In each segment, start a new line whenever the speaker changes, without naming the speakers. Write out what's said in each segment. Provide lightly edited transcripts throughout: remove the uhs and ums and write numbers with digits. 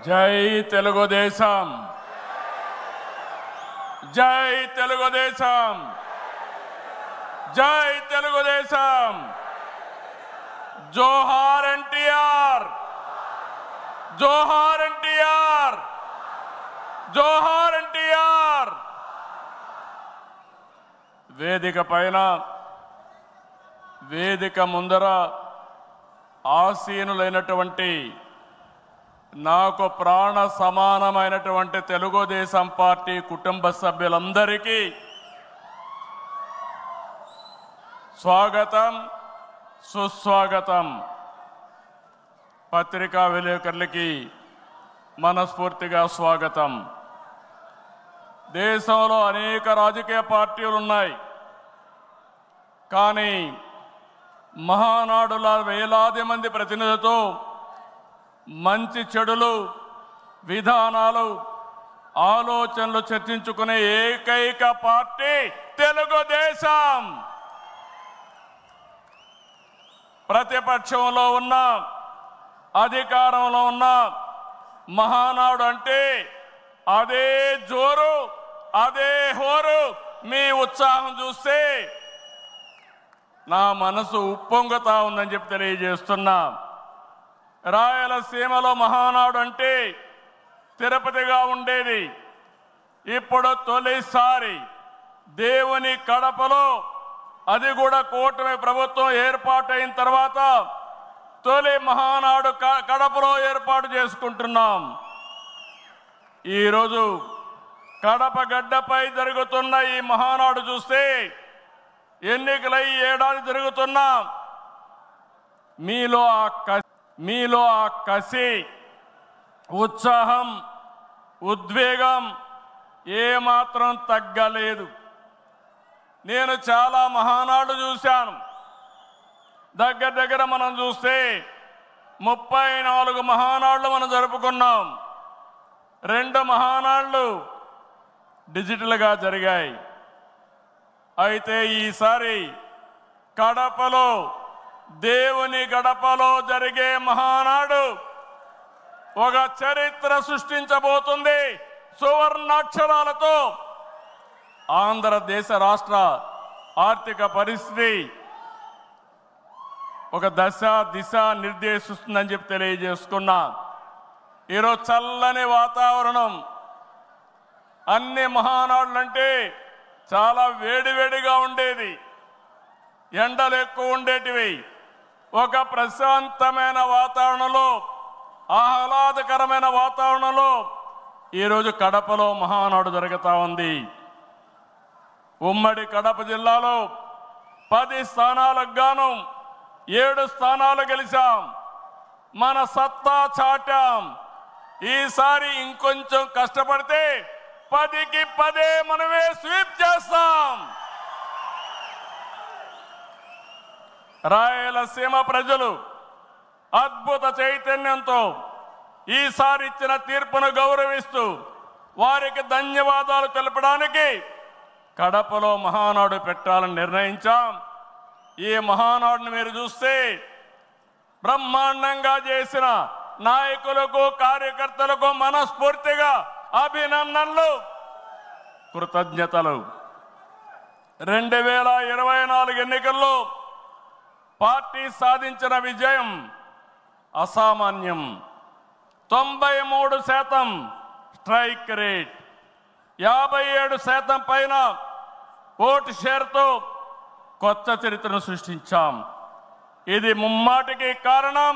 జై తెలుగుదేశం, జై తెలుగుదేశం, జై తెలుగుదేశం. జోహార్ ఎన్టీఆర్, జోహార్ ఎన్టీఆర్, జోహార్ ఎన్టీఆర్. వేదిక పైన, వేదిక ముందర ఆసీనులైనటువంటి నాకు ప్రాణ సమానమైనటువంటి తెలుగుదేశం పార్టీ కుటుంబ సభ్యులందరికీ స్వాగతం, సుస్వాగతం. పత్రికా విలేకరులకి మనస్ఫూర్తిగా స్వాగతం. దేశంలో అనేక రాజకీయ పార్టీలు ఉన్నాయి, కానీ మహానాడుల వేలాది మంది ప్రతినిధులతో మంచి చెడులు, విధానాలు, ఆలోచనలు చర్చించుకునే ఏకైక పార్టీ తెలుగుదేశం. ప్రతిపక్షంలో ఉన్న, అధికారంలో ఉన్న మహానాడు అంటే అదే జోరు, అదే హోరు. మీ ఉత్సాహం చూస్తే నా మనసు ఉప్పొంగుతా ఉందని చెప్పి తెలియజేస్తున్నా. రాయలసీమలో మహానాడు అంటే తిరుపతిగా ఉండేది. ఇప్పుడు తొలిసారి దేవుని కడపలో, అది కూడా కూటమి ప్రభుత్వం ఏర్పాటైన తర్వాత తొలి మహానాడు కడపలో ఏర్పాటు చేసుకుంటున్నాం. ఈరోజు కడప గడ్డపై జరుగుతున్న ఈ మహానాడు చూస్తే ఎన్నికలై ఏడాది జరుగుతున్నా మీలో ఆ కసి, ఉత్సాహం, ఉద్వేగం ఏమాత్రం తగ్గలేదు. నేను చాలా మహానాడు చూశాను. దగ్గర మనం చూస్తే 34 మహానాడులు మనం జరుపుకున్నాం. 2 మహానాడులు డిజిటల్గా జరిగాయి. అయితే ఈసారి కడపలో, దేవుని గడపలో జరిగే మహానాడు ఒక చరిత్ర సృష్టించబోతుంది. సువర్ణాక్షరాలతో ఆంధ్రదేశ రాష్ట్ర ఆర్థిక పరిస్థితి ఒక దశ దిశ నిర్దేశిస్తుందని చెప్పి తెలియజేసుకున్నా. ఈరోజు చల్లని వాతావరణం. అన్ని మహానాడులంటే చాలా వేడివేడిగా ఉండేది, ఎండలు ఎక్కువ ఉండేటివి. ఒక ప్రశాంతమైన వాతావరణంలో, ఆహ్లాదకరమైన వాతావరణంలో ఈరోజు కడపలో మహానాడు జరుగుతూ ఉంది. ఉమ్మడి కడప జిల్లాలో 10 స్థానాలకు గాను 7 స్థానాలు గెలిచాం. మన సత్తా చాటాం. ఈసారి ఇంకొంచెం కష్టపడితే 10కి 10 మనమే స్వీప్ చేస్తాం. రాయలసీమ ప్రజలు అద్భుత చైతన్యంతో ఈసారి ఇచ్చిన తీర్పును గౌరవిస్తూ వారికి ధన్యవాదాలు తెలపడానికి కడపలో మహానాడు పెట్టాలని నిర్ణయించాం. ఈ మహానాడుని మీరు చూస్తే బ్రహ్మాండంగా చేసిన నాయకులకు, కార్యకర్తలకు మనస్ఫూర్తిగా అభినందనలు, కృతజ్ఞతలు. 2024 ఎన్నికల్లో పార్టీ సాధించిన విజయం అసామాన్యం. 93% స్ట్రైక్ రేట్, 57% పైన ఓటు షేర్తో కొత్త చరిత్రను సృష్టించాం. ఇది ముమ్మాటికి కారణం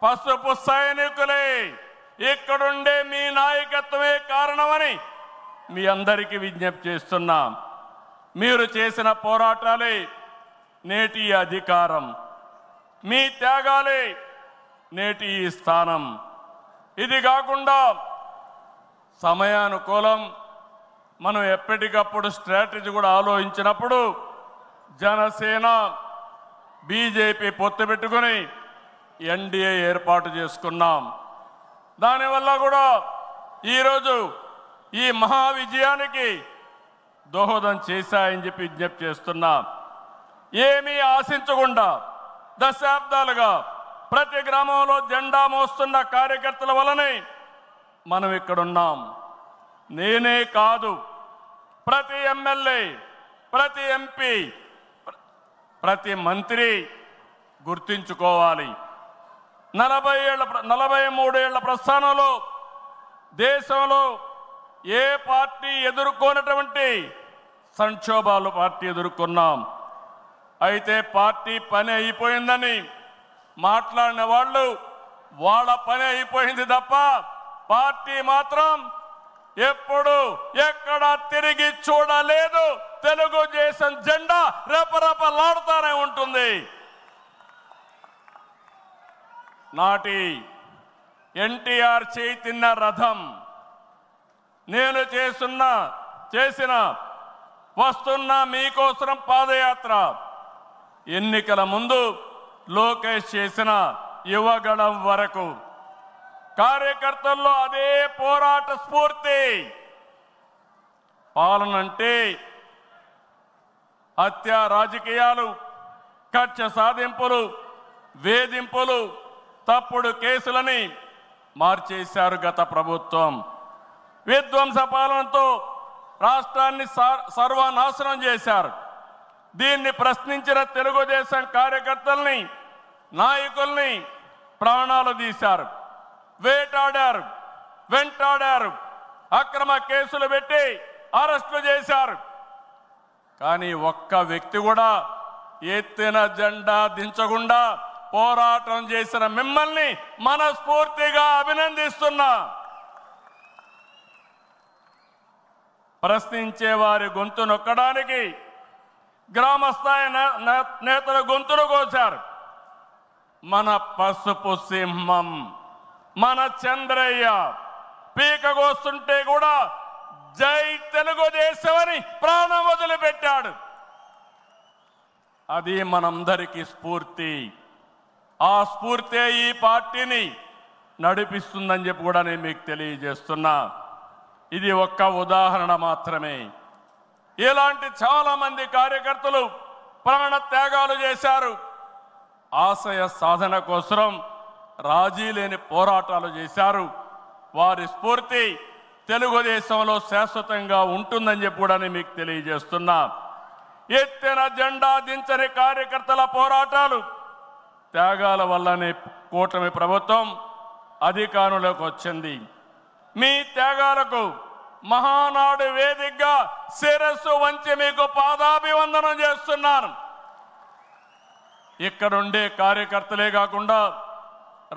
పసుపు సైనికులే. ఇక్కడుండే మీ నాయకత్వమే కారణమని మీ అందరికీ విజ్ఞప్తి చేస్తున్నాం. మీరు చేసిన పోరాటాలే నేటి అధికారం, మీ త్యాగాలే నేటి ఈ స్థానం. ఇది కాకుండా సమయానుకూలం మనం ఎప్పటికప్పుడు స్ట్రాటజీ కూడా ఆలోచించినప్పుడు జనసేన, బీజేపీ పొత్తు పెట్టుకొని ఎన్డీఏ ఏర్పాటు చేసుకున్నాం. దానివల్ల కూడా ఈరోజు ఈ మహా విజయానికి దోహదం చేశాయని చెప్పి విజ్ఞప్తి చేస్తున్నా. ఏమీ ఆశించకుండా దశాబ్దాలుగా ప్రతి గ్రామంలో జెండా మోస్తున్న కార్యకర్తల వలనే మనం ఇక్కడున్నాం. నేనే కాదు, ప్రతి ఎమ్మెల్యే, ప్రతి ఎంపీ, ప్రతి మంత్రి గుర్తించుకోవాలి. 43 ఏళ్ల ప్రస్థానంలో దేశంలో ఏ పార్టీ ఎదుర్కొన్నటువంటి సంక్షోభాలు పార్టీ ఎదుర్కొన్నాం. అయితే పార్టీ పని అయిపోయిందని మాట్లాడిన వాళ్ళు వాళ్ళ పని అయిపోయింది తప్ప పార్టీ మాత్రం ఎప్పుడు ఎక్కడ తిరిగి చూడలేదు. తెలుగుదేశం జెండా రెపరెపలాడుతూనే ఉంటుంది. నాటి ఎన్టీఆర్ చైతన్య రథం, నేను చేసిన వస్తున్న మీకోసం పాదయాత్ర, ఎన్నికల ముందు లోకేష్ చేసిన యువగళం వరకు కార్యకర్తల్లో అదే పోరాట స్ఫూర్తి. పాలనంటే హత్య రాజకీయాలు, కక్ష సాధింపులు, వేధింపులు, తప్పుడు కేసులని మార్చేశారు గత ప్రభుత్వం. విధ్వంస పాలనతో రాష్ట్రాన్ని సర్వనాశనం చేశారు. దీన్ని ప్రశ్నించిన తెలుగుదేశం కార్యకర్తల్ని, నాయకుల్ని ప్రాణాలు తీశారు, వేటాడారు, వెంటాడారు, అక్రమ కేసులు పెట్టి అరెస్టులు చేశారు. కానీ ఒక్క వ్యక్తి కూడా ఎత్తిన జెండా దించకుండా పోరాటం చేసిన మిమ్మల్ని మనస్ఫూర్తిగా అభినందిస్తున్నా. ప్రశ్నించే వారి గొంతు నొక్కడానికి గ్రామస్థాయి నేతల గొంతులు కోశారు. మన పసుపు సింహం, మన చంద్రయ్య పీకగోస్తుంటే కూడా జై తెలుగుదేశం అని ప్రాణం వదిలిపెట్టాడు. అది మనందరికీ స్ఫూర్తి. ఆ స్ఫూర్తే ఈ పార్టీని నడిపిస్తుందని చెప్పి కూడా నేను మీకు తెలియజేస్తున్నా. ఇది ఒక్క ఉదాహరణ మాత్రమే. ఇలాంటి చాలా మంది కార్యకర్తలు ప్రాణ త్యాగాలు చేశారు. ఆశయ సాధన కోసం రాజీ లేని పోరాటాలు చేశారు. వారి స్ఫూర్తి తెలుగుదేశంలో శాశ్వతంగా ఉంటుందని చెప్పి కూడా నేను మీకు తెలియజేస్తున్నా. ఎత్తిన జెండా దించని కార్యకర్తల పోరాటాలు, త్యాగాల వల్లనే కూటమి ప్రభుత్వం అధికారంలోకి వచ్చింది. మీ త్యాగాలకు మహానాడు వేదికగా శిరస్సు వంచి మీకు పాదాభివందనం చేస్తున్నాను. ఇక్కడుండే కార్యకర్తలే కాకుండా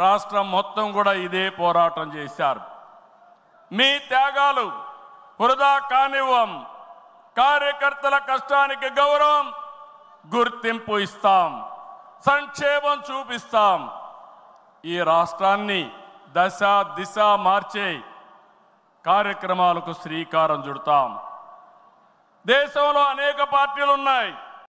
రాష్ట్రం మొత్తం కూడా ఇదే పోరాటం చేశారు. మీ త్యాగాలు వృధా కానివ్వం. కార్యకర్తల కష్టానికి గౌరవం, గుర్తింపు ఇస్తాం, సంక్షేమం చూపిస్తాం. ఈ రాష్ట్రాన్ని దశ దిశ మార్చే కార్యక్రమాలకు శ్రీకారం చుడతాం. దేశంలో అనేక పార్టీలు ఉన్నాయి.